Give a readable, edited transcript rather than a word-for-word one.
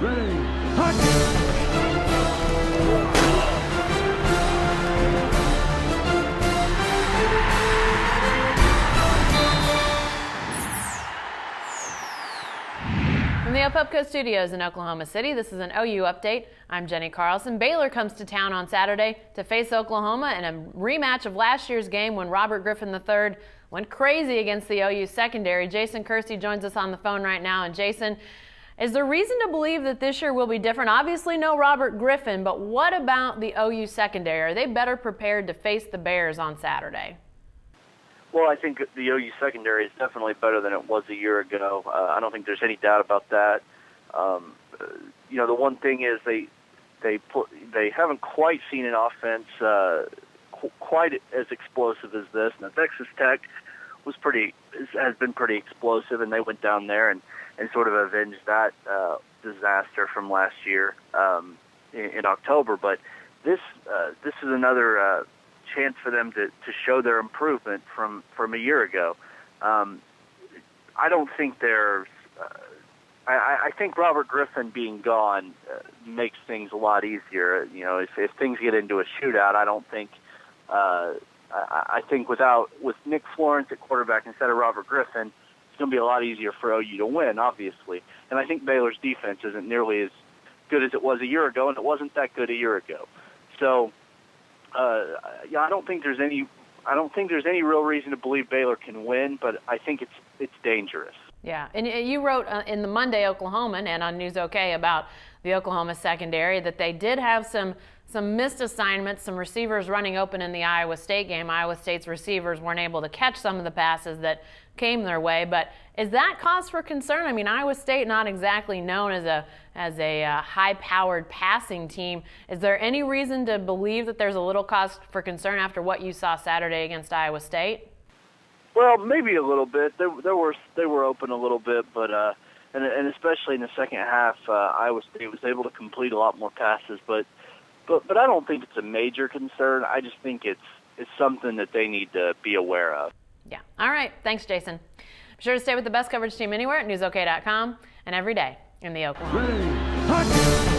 Ready, hunt! From the Opupco Studios in Oklahoma City, this is an OU update. I'm Jenny Carlson. Baylor comes to town on Saturday to face Oklahoma in a rematch of last year's game when Robert Griffin III went crazy against the OU secondary. Jason Kersey joins us on the phone right now. And Jason, is there reason to believe that this year will be different? Obviously no Robert Griffin, but what about the OU secondary? Are they better prepared to face the Bears on Saturday? Well, I think the OU secondary is definitely better than it was a year ago. I don't think there's any doubt about that. The one thing is they haven't quite seen an offense quite as explosive as this. Now, Texas Tech has been pretty explosive, and they went down there and sort of avenged that disaster from last year in October. But this is another chance for them to show their improvement from a year ago. I don't think there's I think Robert Griffin being gone makes things a lot easier. If things get into a shootout, I don't think I think with Nick Florence at quarterback instead of Robert Griffin, it's going to be a lot easier for OU to win, obviously. And I think Baylor's defense isn't nearly as good as it was a year ago, and it wasn't that good a year ago. So I don't think there's any real reason to believe Baylor can win, but I think it's dangerous. Yeah, and you wrote in the Monday Oklahoman and on News OK about the Oklahoma secondary that they did have some missed assignments, some receivers running open in the Iowa State game. Iowa State's receivers weren't able to catch some of the passes that came their way, but is that cause for concern? I mean, Iowa State not exactly known as a high-powered passing team. Is there any reason to believe that there's a little cause for concern after what you saw Saturday against Iowa State? Well, maybe a little bit. They were open a little bit, but and especially in the second half, Iowa State was able to complete a lot more passes. But I don't think it's a major concern. I just think it's something that they need to be aware of. Yeah. All right. Thanks, Jason. Be sure to stay with the best coverage team anywhere at newsok.com and every day in the Oklahoma. Ready, hunt!